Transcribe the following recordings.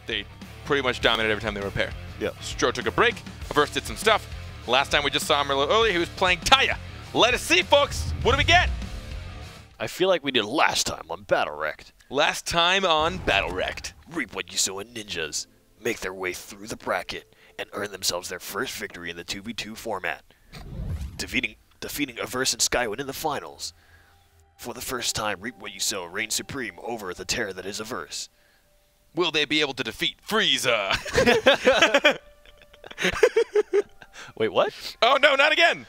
they pretty much dominated every time they were paired. Yeah. Stro took a break. Averse did some stuff. Last time we just saw him a little earlier, he was playing Taya. Let us see, folks. What do we get? I feel like we did last time on BattleRekt. Last time on BattleRekt. Reap what you sow in ninjas. Make their way through the bracket and earn themselves their first victory in the 2v2 format. Defeating Averse and Skywin in the finals. For the first time, Reap What You Sow reigns supreme over the terror that is Averse. Will they be able to defeat Frieza? Wait, what? Oh, no, not again.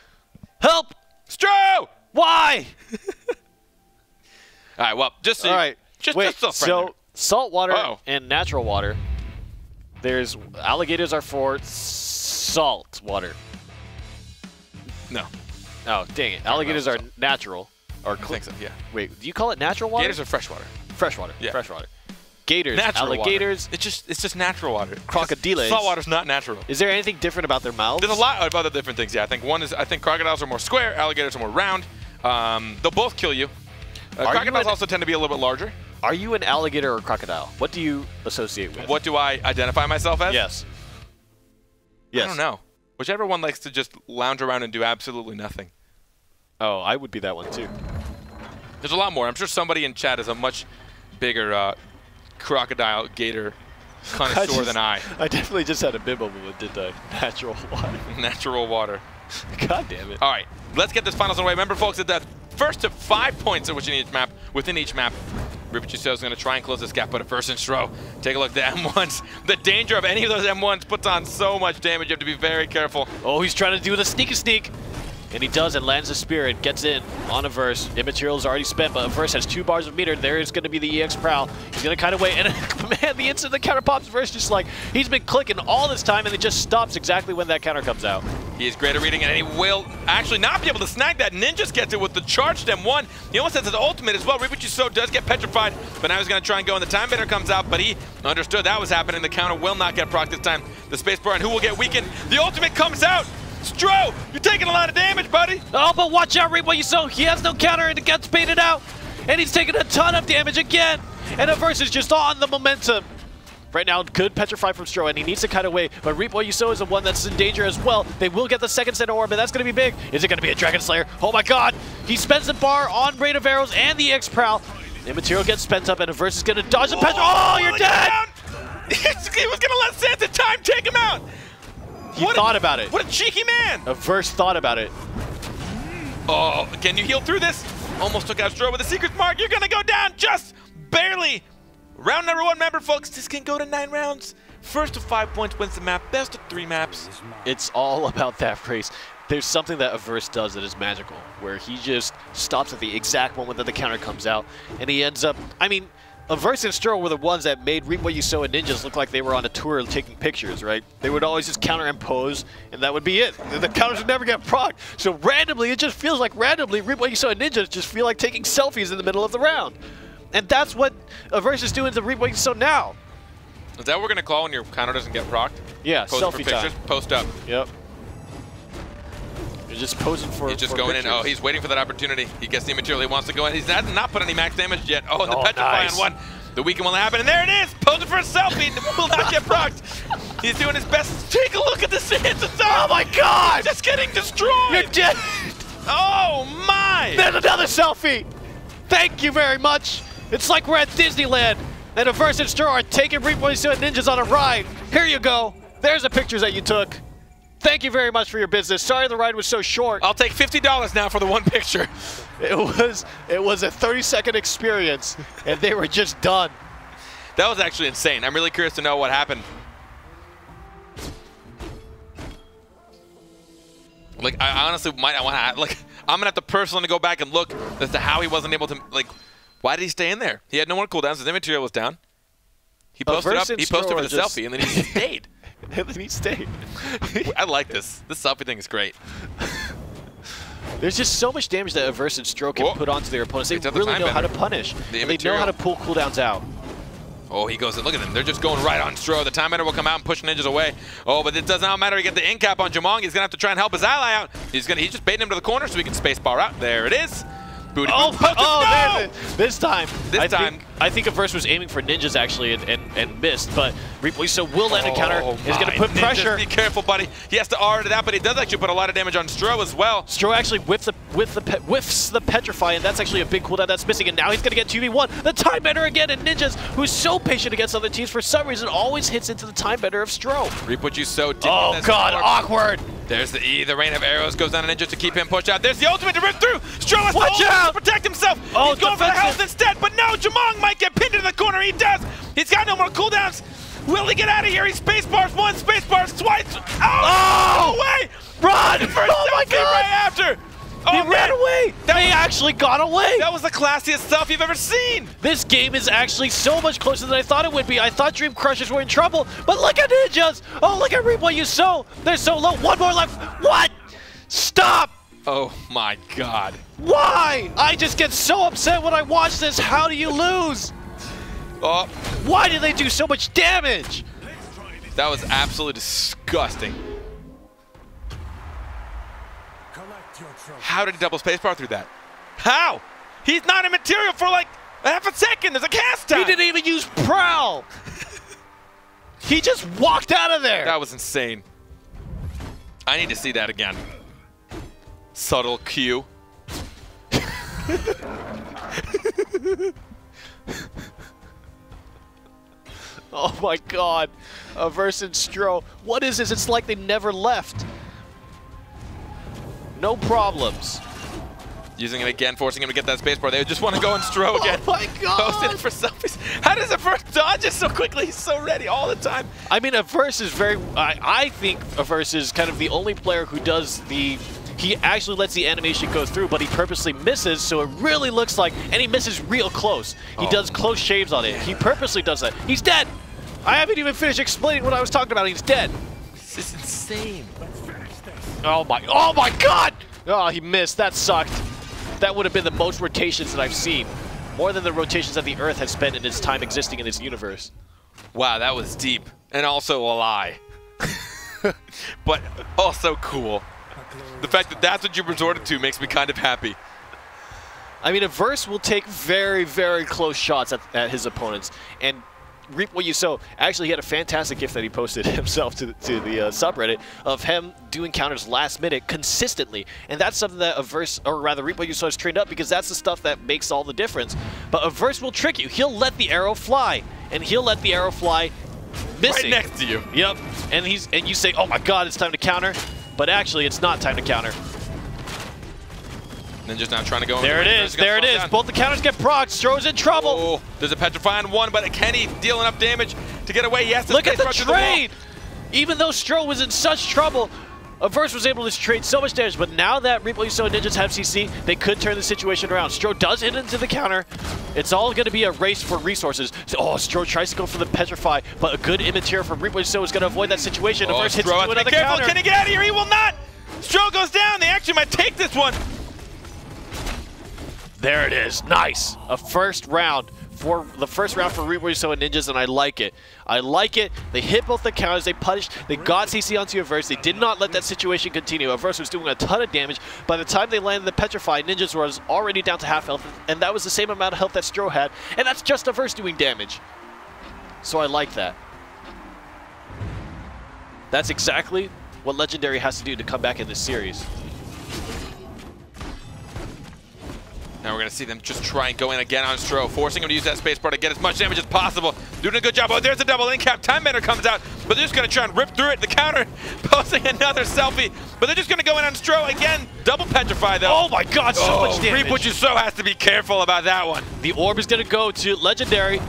Help! Stro! Why? All right, well, just so All right. Wait, so salt water and natural water. There's alligators are for salt water. No. Oh, dang it. Alligators are natural. Or I think so, yeah. Wait, do you call it natural water? Gators are freshwater. Freshwater. Yeah. Freshwater. Gators, Natural alligators. Water. It's just natural water. Crocodiles. Salt water's not natural. Is there anything different about their mouths? There's a lot of other different things. Yeah, I think crocodiles are more square, alligators are more round. They'll both kill you. Crocodiles also tend to be a little bit larger. Are you an alligator or crocodile? What do you associate with? What do I identify myself as? Yes. I don't know. Whichever one likes to just lounge around and do absolutely nothing. Oh, I would be that one too. There's a lot more. I'm sure somebody in chat is a much bigger crocodile gator connoisseur than I. I definitely just had a bibble moment, did I? Natural water. Natural water. God damn it. All right, let's get this finals underway. Remember, folks, that the first to 5 points within each map, Reap What You Sow is going to try and close this gap, but at first in Stro, take a look at the M1s. The danger of any of those M1s puts on so much damage. You have to be very careful. Oh, he's trying to do the sneak. And he does, and lands the Spirit, gets in on Averse. Immaterial is already spent, but Averse has 2 bars of meter. There is going to be the EX Prowl. He's going to kind of wait, and man, the instant the counter pops, Averse just like, he's been clicking all this time, and it just stops exactly when that counter comes out. He is great at reading it, and he will actually not be able to snag that. Ninjas gets it with the charged M1. He almost has his ultimate as well. Reap What You Sow does get petrified, but now he's going to try and go, and the time bender comes out, but he understood that was happening. The counter will not get proc this time. The spacebar, and who will get weakened? The ultimate comes out. Stro, you're taking a lot of damage, buddy. Oh, but watch out, Reap What You Sow. He has no counter, and it gets baited out. And he's taking a ton of damage again. And Averse is just on the momentum. Right now, good petrify from Stro, and he needs to cut away. But Reap What You Sow is the one that's in danger as well. They will get the second set of orb, and that's going to be big. Is it going to be a Dragon Slayer? Oh my god. He spends the bar on Raid of Arrows and the X Prowl. Immaterial gets spent up, and Averse is going to dodge the petrify. Oh, you're dead! He was going to let Santa Time take him out. He thought about it. What a cheeky man! Averse thought about it. Oh, can you heal through this? Almost took out Stro with a secret mark. You're gonna go down just barely. Round number 1, remember, folks, this can go to 9 rounds. First to 5 points wins the map. Best of 3 maps. It's all about that race. There's something that Averse does that is magical, where he just stops at the exact moment that the counter comes out, and he ends up, I mean, Averse and Stro were the ones that made Reap What You Sow and Ninjas look like they were on a tour taking pictures, right? They would always just counter-impose, and that would be it. The counters would never get procced. So randomly, it just feels like randomly, Reap What You Sow and Ninjas just feel like taking selfies in the middle of the round. And that's what Averse is doing to Reap What You Sow now. Is that what we're going to call when your counter doesn't get procced? Yeah, Pose selfie for pictures, time. Post up. Yep. You're just posing for He's just for going pictures. in. Oh, he's waiting for that opportunity. He gets the material he wants to go in. He's not put any max damage yet. Oh, and the petrify nice. on one. The weekend will happen, and there it is! Posing for a selfie, will not get procced. He's doing his best. Take a look at this. Oh my god! Just getting destroyed! You're dead! Oh my! There's another selfie! Thank you very much! It's like we're at Disneyland, and Averse and Stro are taking Reap What You Sow and Ninjas on a ride. Here you go. There's the pictures that you took. Thank you very much for your business. Sorry the ride was so short. I'll take $50 now for the one picture. It was a 30-second experience, and they were just done. That was actually insane. I'm really curious to know what happened. Like, I honestly might want to, like, I'm going to have to personally go back and look as to how he wasn't able to, like, why did he stay in there? He had no more cooldowns. His immaterial was down. He posted up. He posted for the selfie, and then he stayed. And then he stayed. I like this. This selfie thing is great. There's just so much damage that Averse and Stro can put onto their opponents. They really know how to punish. They know how to pull cooldowns out. Oh, he goes, look at him. They're just going right on Stro. The time ender will come out and push Ninjas away. Oh, but it does not matter. He get the in cap on Jamong. He's going to have to try and help his ally out. He's just baiting him to the corner so he can space bar out. There it is. Booty Oh, boots, punches, no! This time. I think Averse was aiming for ninjas actually and missed, but You Sow will land a counter. Is going to put pressure. Be careful, buddy. He has to R to that, but he does actually put a lot of damage on Stro as well. Stro actually whiffs the Petrify, and that's actually a big cooldown that's missing, and now he's going to get 2v1. The Time Bender again, and Ninjas, who's so patient against other teams, for some reason always hits into the Time Bender of Stro. Reap what you sow. Oh god, awkward. There's the E. The rain of arrows goes down to Ninja to keep him pushed out. There's the ultimate to rip through. Stro has to protect himself. Oh, he's going for the health instead, but no, Jamong might get pinned into the corner. He does. He's got no more cooldowns. Will he get out of here? He space bars once, space bars twice. Oh, no way! Run! Oh my god! Right after. Oh, he ran away! They actually got away! That was the classiest stuff you've ever seen! This game is actually so much closer than I thought it would be. I thought Dream Crushers were in trouble, but look at Ninjas! Oh, look at Reap What You Sow! They're so low. One more left. What? Stop! Oh my god. Why? I just get so upset when I watch this. How do you lose? Oh. Why did they do so much damage? That was absolutely disgusting. How did he double spacebar through that? How? He's not in material for like half a second. There's a cast time. He didn't even use Prowl. He just walked out of there. That was insane. I need to see that again. Subtle cue. Oh my god. Averse and Stro. What is this? It's like they never left. No problems. Using it again, forcing him to get that spacebar. They just want to go and Stro again. Oh my god! Posting for selfies. How does Averse dodge it so quickly? He's so ready all the time. I mean, Averse is very... I think Averse is kind of the only player who does the... He actually lets the animation go through, but he purposely misses, so it really looks like... And he misses real close. He does close shaves on it. He purposely does that. He's dead! I haven't even finished explaining what I was talking about. He's dead. This is insane. Oh my god! Oh, he missed. That sucked. That would have been the most rotations that I've seen. More than the rotations that the Earth has spent in its time existing in this universe. Wow, that was deep. And also a lie. But also cool. The fact that that's what you resorted to makes me kind of happy. I mean, Averse will take very, very close shots at his opponents. And Reap What You Sow, actually he had a fantastic gift that he posted himself to the subreddit of him doing counters last minute consistently. And that's something that Averse, or rather Reap What You Sow, has trained up, because that's the stuff that makes all the difference. But Averse will trick you. He'll let the arrow fly. And he'll let the arrow fly missing. Right next to you. Yep. And you say, oh my god, it's time to counter. But actually, it's not time to counter. Ninja's now trying to go in. There it is, there it is. Both the counters get procced. Stro's in trouble. Oh, there's a Petrify on one, but can he deal enough damage to get away? Yes, look at the trade! Even though Stro was in such trouble, Averse was able to trade so much damage, but now that Reap What You Sow and Ninjas have CC, they could turn the situation around. Stro does hit into the counter. It's all going to be a race for resources. So, Stro tries to go for the Petrify, but a good immaterial from Reap What You Sow is going to avoid that situation. Averse hits into another counter. Can he get out of here? He will not! Stro goes down. They actually might take this one. There it is. Nice. A first round for Reap What You Sow and Ninjas, and I like it. I like it. They hit both the counters. They punished. They got CC onto Averse. They did not let that situation continue. Averse was doing a ton of damage. By the time they landed the Petrify, Ninjas was already down to half health, and that was the same amount of health that Stro had, and that's just Averse doing damage. So I like that. That's exactly what Legendary has to do to come back in this series. Now we're going to see them just try and go in again on Stro, forcing him to use that spacebar to get as much damage as possible. Doing a good job. Oh, there's a double in cap. Time Bender comes out, but they're just going to try and rip through it. The counter, posting another selfie, but they're just going to go in on Stro again. Double Petrify, though. Oh my god, so much damage. Reap What You Sow has to be careful about that one. The orb is going to go to Legendary,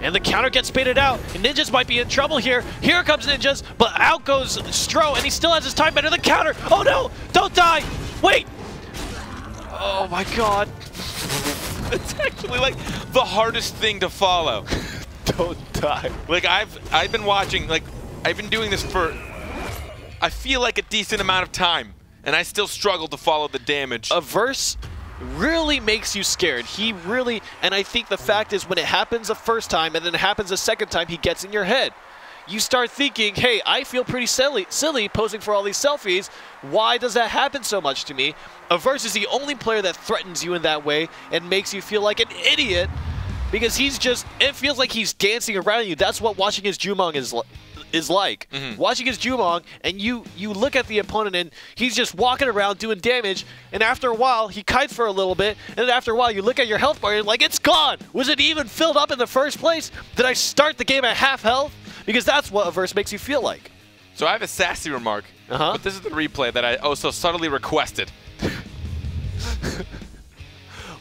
and the counter gets spaded out, and Ninjas might be in trouble here. Here comes Ninjas, but out goes Stro, and he still has his Time Bender. The counter. Oh no, don't die. Wait. Oh my god. It's actually like the hardest thing to follow. Don't die. Like I've been watching, like I've been doing this for I feel like a decent amount of time, and I still struggle to follow the damage. Averse really makes you scared. He really, and I think the fact is when it happens the first time and then it happens the second time, he gets in your head. you start thinking, hey, I feel pretty silly posing for all these selfies. Why does that happen so much to me? Averse is the only player that threatens you in that way and makes you feel like an idiot because he's just, it feels like he's dancing around you. That's what watching his Jumong is like. Watching his Jumong, and you look at the opponent and he's just walking around doing damage, and after a while he kites for a little bit, and then after a while you look at your health bar and you're like, it's gone! Was it even filled up in the first place? Did I start the game at half health? Because that's what Averse makes you feel like. So I have a sassy remark, but this is the replay that I so subtly requested.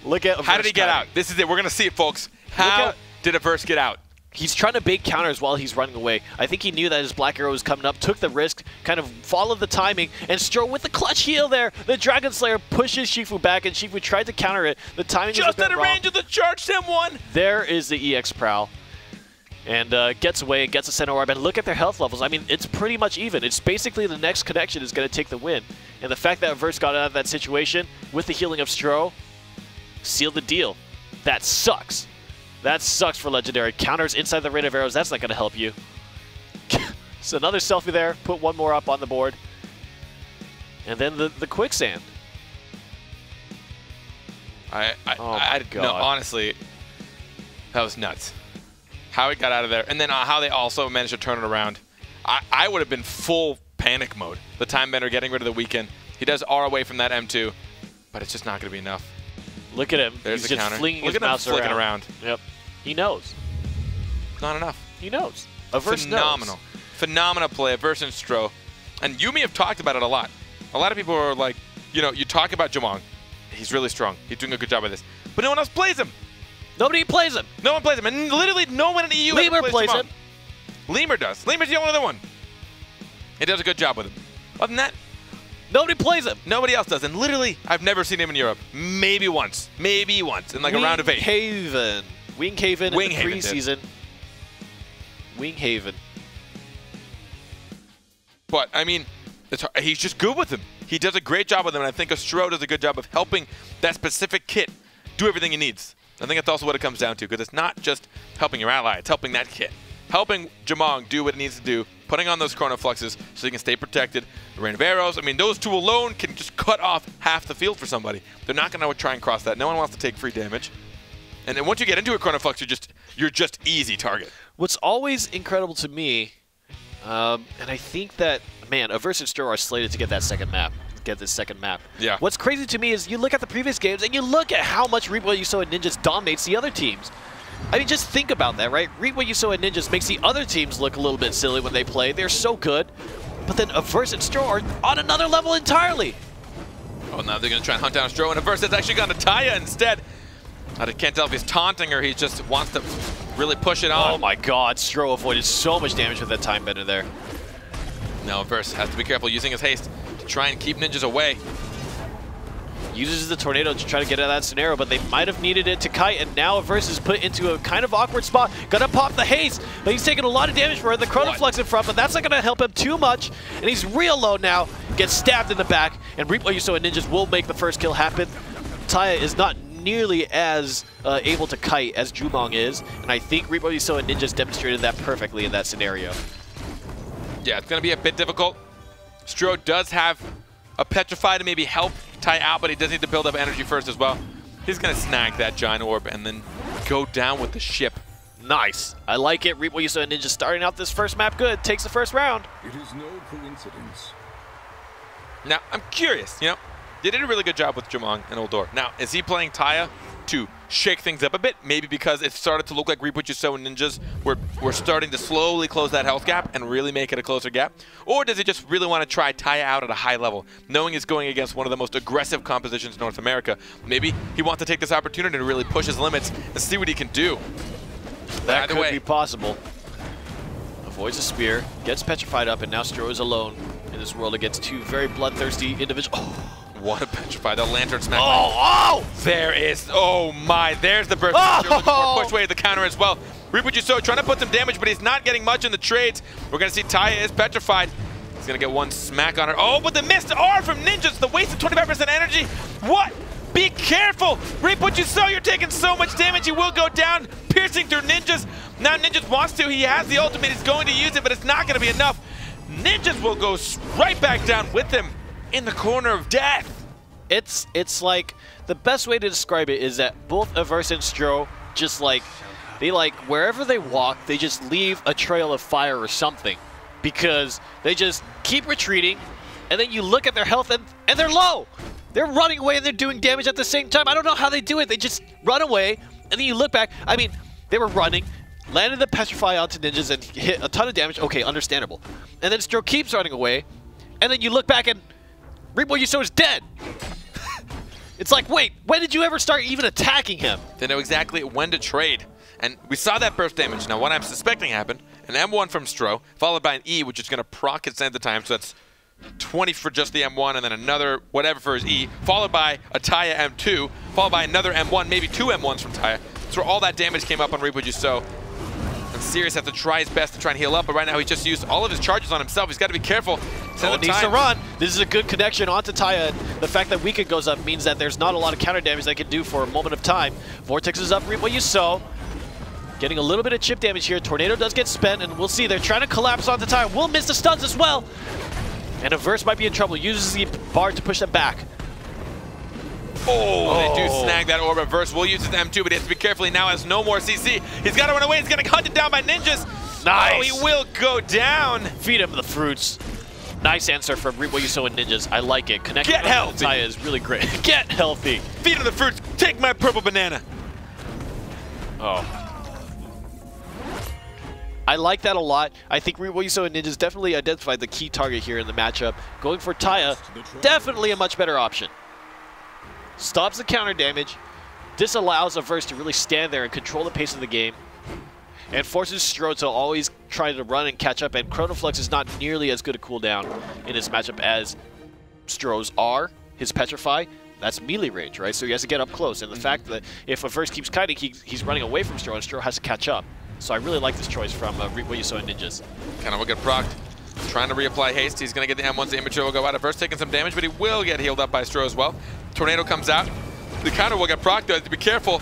Look at Averse. How did he get out? This is it. We're going to see it, folks. How did Averse get out? He's trying to bait counters while he's running away. I think he knew that his Black Arrow was coming up, took the risk, kind of followed the timing, and Stro with the clutch heal there. The Dragon Slayer pushes Shifu back, and Shifu tried to counter it. The timing just is a bit out of range of the charge Stem 1. There is the EX Prowl. And gets away and gets a center orb. And look at their health levels. I mean, it's pretty much even. It's basically the next connection is going to take the win. And the fact that Averse got out of that situation with the healing of Stro sealed the deal. That sucks. That sucks for Legendary. Counters inside the rain of arrows. That's not going to help you. So another selfie there. Put one more up on the board. And then the quicksand. No, honestly, that was nuts. How he got out of there, and then how they also managed to turn it around. I would have been full panic mode. The Time Bender getting rid of the weekend. He does R away from that M2, but it's just not going to be enough. Look at him. There's He's the just counter. flinging Look his at him mouse flicking around. Yep. He knows. Not enough. He knows. Averse Phenomenal. knows. Phenomenal play. Averse and Stro. And Yumi have talked about it a lot. A lot of people are like, you know, you talk about Jumong. He's really strong. He's doing a good job with this. But no one else plays him. Nobody plays him. No one plays him. And literally no one in the EU Lemur plays him. Lemur does. Lemur's the only other one. He does a good job with him. Other than that, nobody plays him. Nobody else does. And literally, I've never seen him in Europe. Maybe once. Maybe once in like a round of 8. Winghaven in the preseason. Winghaven. But, I mean, he's just good with him. He does a great job with him, and I think Stro does a good job of helping that specific kit do everything he needs. I think that's also what it comes down to, because it's not just helping your ally, it's helping that kit. Helping Jumong do what it needs to do, putting on those Chrono Fluxes so he can stay protected. The Rain of Arrows, I mean, those two alone can just cut off half the field for somebody. They're not going to try and cross that. No one wants to take free damage. And then once you get into a Chrono Flux, you're just easy target. What's always incredible to me, and I think that, man, Averse and Stro are slated to get that second map. Get this second map. Yeah. What's crazy to me is you look at the previous games and you look at how much Reap What You Sow and Ninjas dominates the other teams. I mean, just think about that, right? Reap What You Sow and Ninjas makes the other teams look a little bit silly when they play. They're so good. But then Averse and Stro are on another level entirely. Oh, now they're going to try and hunt down Stro, and Averse has actually gone to Taya instead. I can't tell if he's taunting or he just wants to really push it on. Oh my god, Stro avoided so much damage with that Time Bender there. Now Averse has to be careful using his haste to try and keep ninjas away. Uses the tornado to try to get out of that scenario, but they might have needed it to kite, and now Averse is put into a kind of awkward spot. Gonna pop the haste, but he's taking a lot of damage for it. The Chrono Flux in front, but that's not gonna help him too much, and he's real low now. Gets stabbed in the back, and Reap What You Sow and Ninjas will make the first kill happen. Taya is not nearly as able to kite as Jumong is, and I think Reap What You Sow and Ninjas demonstrated that perfectly in that scenario. Yeah, it's gonna be a bit difficult. Stro does have a Petrify to maybe help Ty out, but he does need to build up energy first as well. He's going to snag that Giant Orb and then go down with the ship. Nice. I like it. Reap What You Sow and Ninja starting out this first map good. Takes the first round. It is no coincidence. Now, I'm curious, you know, they did a really good job with Jumong and Uldor. Now, is he playing Taya to shake things up a bit? Maybe because it started to look like Reap What You Sow and Ninjas were starting to slowly close that health gap and really make it a closer gap? Or does he just really want to try Taya out at a high level, knowing he's going against one of the most aggressive compositions in North America? Maybe he wants to take this opportunity to really push his limits and see what he can do. That could be possible. Avoids a spear, gets petrified up, and now Stro is alone in this world against two very bloodthirsty individuals. Oh. What a petrify. The Lantern Smack. Oh! There is. Oh my. There's the burst. Push away the counter as well. Reap What You Sow trying to put some damage, but he's not getting much in the trades. We're going to see Taya is petrified. He's going to get one smack on her. Oh, but the missed R from Ninjas. The waste of 25% energy. What? Be careful. Reap What You Sow. You're taking so much damage. You will go down. Piercing through Ninjas. Now Ninjas wants to. He has the ultimate. He's going to use it, but it's not going to be enough. Ninjas will go right back down with him in the corner of death. It's like, the best way to describe it is that both Averse and Stro just like, they like, wherever they walk, they just leave a trail of fire or something. Because they just keep retreating, and then you look at their health and they're low. They're running away and they're doing damage at the same time. I don't know how they do it. They just run away, and then you look back. I mean, they were running, landed the Petrify onto Ninjas and hit a ton of damage. Okay, understandable. And then Stro keeps running away, and then you look back and Repo You Sow is dead. It's like, wait, when did you ever start even attacking him? They know exactly when to trade. And we saw that burst damage. Now, what I'm suspecting happened, an M1 from Stro, followed by an E, which is going to proc its end of time, so that's 20 for just the M1, and then another whatever for his E, followed by a Taya M2, followed by another M1, maybe 2 M1s from Taya. So all that damage came up on Repo You Sow. And Sirius has to try his best to try and heal up, but right now he just used all of his charges on himself. He's got to be careful. Needs to run. This is a good connection onto Taya. The fact that Weaken goes up means that there's not a lot of counter damage they can do for a moment of time. Vortex is up, Repo You Sow. Getting a little bit of chip damage here. Tornado does get spent, and we'll see. They're trying to collapse onto Taya. Will miss the stuns as well. And Averse might be in trouble. Uses the bar to push them back. Oh, they do snag that orb. Averse will use his M2, but he has to be careful. He now has no more CC. He's got to run away. He's going to get hunted down by Ninjas. Nice. Oh, he will go down. Feed him the fruits. Nice answer from Repo You Sow and Ninjas. I like it. Connecting Get healthy. Taya is really great. Get healthy. Feed him the fruits. Take my purple banana. Oh. I like that a lot. I think Repo You Sow and Ninjas definitely identified the key target here in the matchup. Going for Taya, definitely a much better option. Stops the counter damage, disallows Averse to really stand there and control the pace of the game, and forces Stro to always try to run and catch up, and Chronoflux is not nearly as good a cooldown in this matchup as Stro's are. His Petrify, that's melee range, right? So he has to get up close, and the fact that if Averse keeps kiting, he's running away from Stro, and Stro has to catch up. So I really like this choice from Repo You Sow and Ninjas. Kind of will get procced. Trying to reapply haste. He's going to get the M1s. The Immature will go out. Averse taking some damage, but he will get healed up by Stro as well. Tornado comes out. The counter will get procced, though. Be careful.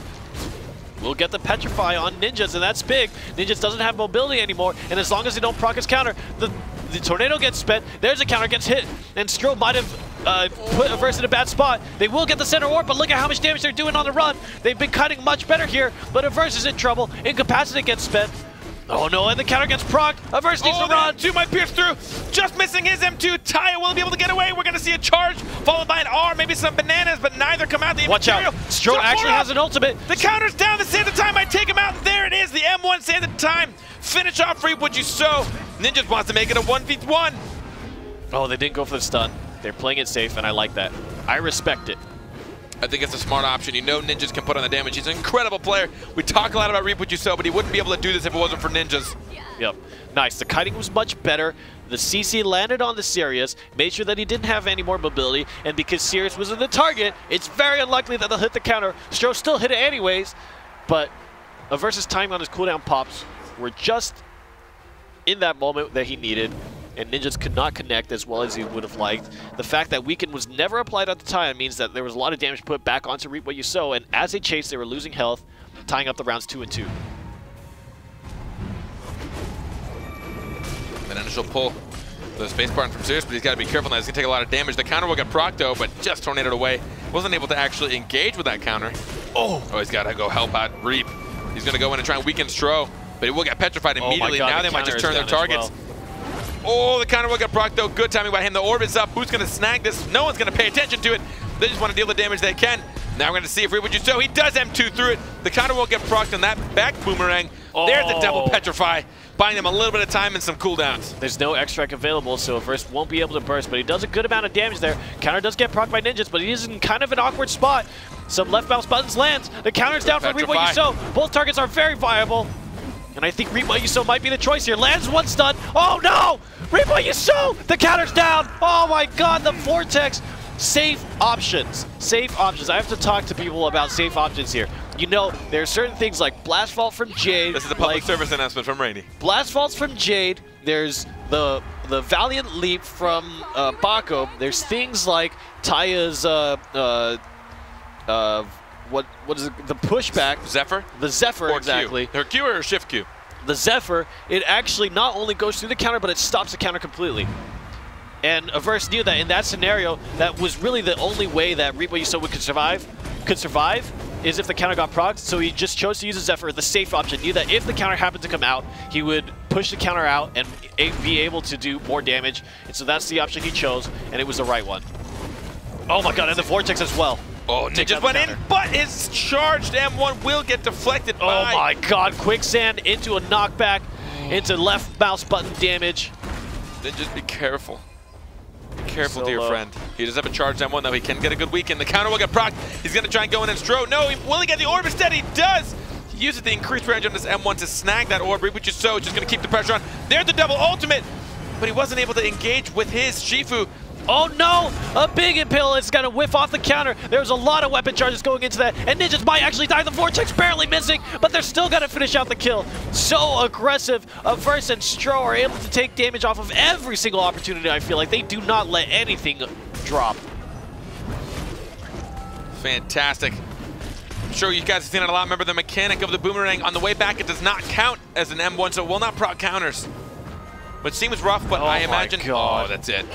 We'll get the Petrify on Ninjas, and that's big. Ninjas doesn't have mobility anymore, and as long as they don't proc his counter, the Tornado gets spent. There's a counter, gets hit, and Stro might have put Averse in a bad spot. They will get the center orb, but look at how much damage they're doing on the run. They've been cutting much better here, but Averse is in trouble. Incapacitate gets spent. Oh no, and the counter gets procced. Averse needs to run. M2 might pierce through. Just missing his M2. Taya will be able to get away. We're going to see a charge followed by an R, maybe some bananas, but neither come out. The Watch out. Stro actually has an ultimate. The counter's down. The Sand of Time might take him out. There it is. The M1 Sand of Time. Finish off Repo You Sow. Ninjas wants to make it a 1v1. Oh, they didn't go for the stun. They're playing it safe, and I like that. I respect it. I think it's a smart option. You know Ninjas can put on the damage. He's an incredible player. We talk a lot about Repo You Sow, but he wouldn't be able to do this if it wasn't for Ninjas. Yep. Nice. The kiting was much better. The CC landed on the Sirius, made sure that he didn't have any more mobility, and because Sirius was in the target, it's very unlikely that they'll hit the counter. Stro still hit it anyways, but Averse's time on his cooldown pops were just in that moment that he needed, and Ninjas could not connect as well as he would have liked. The fact that Weaken was never applied at the time means that there was a lot of damage put back onto Repo You Sow, and as they chased, they were losing health, tying up the rounds 2 and 2. An initial pull for the space button from Sirius, but he's got to be careful now. He's going to take a lot of damage. The counter will get procced, though, but just tornadoed away. Wasn't able to actually engage with that counter. Oh, he's got to go help out Reap. He's going to go in and try and weaken Stro, but he will get petrified immediately. God, now they might just turn their targets. Oh, the counter will get procced, though. Good timing by him. The orb is up. Who's going to snag this? No one's going to pay attention to it. They just want to deal the damage they can. Now we're going to see if Repo You Sow, he does M2 through it. The counter will get procced on that back boomerang. There's the double petrify, buying them a little bit of time and some cooldowns. There's no extract available, so Averse won't be able to burst, but he does a good amount of damage there. Counter does get procced by Ninjas, but he is in kind of an awkward spot. Some left bounce buttons lands. The counter's down for Repo You Sow. Both targets are very viable. And I think Repo You Sow might be the choice here. Lands one stun. Oh no! Repo You Sow! The counter's down! Oh my god, the Vortex! Safe options. Safe options. I have to talk to people about safe options here. You know, there are certain things like Blast Vault from Jade. This is a public service announcement from Rainy. Blast Vaults from Jade. There's the Valiant Leap from Baco. There's things like Taya's what is it? The pushback? Zephyr? The Zephyr, or exactly. Q. Or Q or Shift Q? the Zephyr, it actually not only goes through the counter, but it stops the counter completely. And Averse knew that in that scenario, that was really the only way that You Sow could survive, is if the counter got procced. So he just chose to use a Zephyr, the safe option. Knew that if the counter happened to come out, he would push the counter out and be able to do more damage. And so that's the option he chose, and it was the right one. Oh my god, and the Vortex as well. Oh, Ninjas went in, but his charged M1 will get deflected by... Oh my god, Quicksand into a knockback, into left mouse button damage. Then just be careful. Be careful, So dear low. friend. He does have a charged M1, though. He can get a good weekend. The counter will get procced. He's going to try and go in and Stro. No, will he get the orb instead? He does! He uses the increased range on this M1 to snag that orb, which is so just going to keep the pressure on. There's the double ultimate, but he wasn't able to engage with his Shifu. Oh no! A big impale is gonna whiff off the counter. There's a lot of weapon charges going into that, and Ninjas might actually die. The Vortex barely missing, but they're still gonna finish out the kill. So aggressive. Averse and Stro are able to take damage off of every single opportunity, I feel like. They do not let anything drop. Fantastic. I'm sure you guys have seen it a lot. Remember the mechanic of the boomerang. On the way back, it does not count as an M1, so it will not proc counters. Which seems rough, but I imagine... God. Oh, that's it.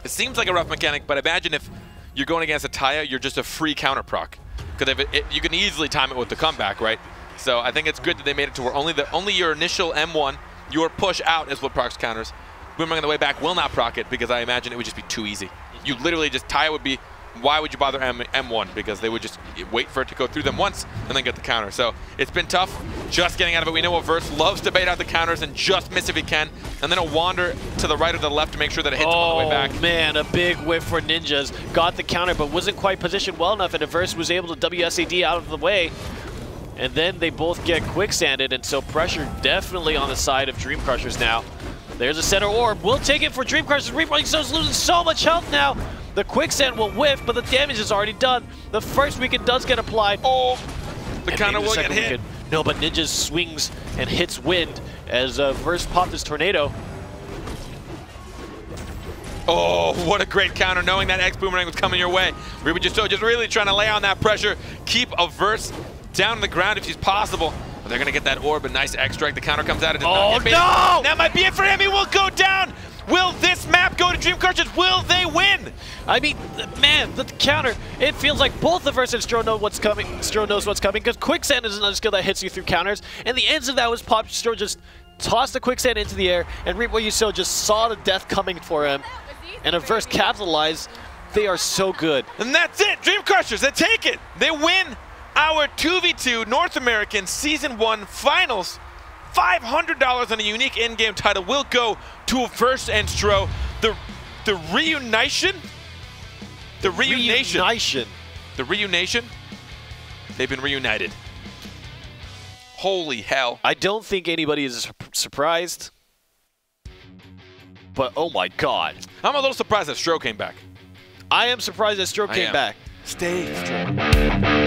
It seems like a rough mechanic, but imagine if you're going against a Taya, you're just a free counter proc. Because you can easily time it with the comeback, right? So I think it's good that they made it to where only your initial M1, your push out is what procs counters. Boomerang on the way back will not proc it because I imagine it would just be too easy. You literally just, Taya would be, why would you bother M1? Because they would just wait for it to go through them once and then get the counter. So it's been tough just getting out of it. We know Averse loves to bait out the counters and just miss if he can. And then a wander to the right or the left to make sure that it hits him on the way back. Oh man, a big whiff for Ninjas. Got the counter, but wasn't quite positioned well enough, and Averse was able to WSAD out of the way. And then they both get quicksanded, and so pressure definitely on the side of Dream Crushers now. There's a center orb. We'll take it for Dream Crushers. You Sow's losing so much health now. The quicksand will whiff, but the damage is already done. The first weekend does get applied. Oh, the counter will get hit. No, but Ninjas swings and hits wind as Verse popped his tornado. Oh, what a great counter, knowing that X Boomerang was coming your way. You Sow just really trying to lay on that pressure, keep Averse down on the ground if she's possible. But they're going to get that orb, a nice X strike. The counter comes out. It does not get no! That might be it for him. He will go down. Will this map go to Dream Crushers? Will they win? I mean, man, the counter, it feels like both Averse and Stro know what's coming. Stro knows what's coming, because Quicksand is another skill that hits you through counters, and the ends of that was popped. Stro just tossed the Quicksand into the air, and You Sow just saw the death coming for him, and Averse capitalized. They are so good. And that's it. Dream Crushers, they take it. They win our 2v2 North American Season 1 Finals. $500 on a unique in-game title will go to Averse and Stro. The reunition? The reunation. The reunation? They've been reunited. Holy hell. I don't think anybody is surprised, but oh my god. I'm a little surprised that Stro came back. I am surprised that Stro came back. Stay, Stro.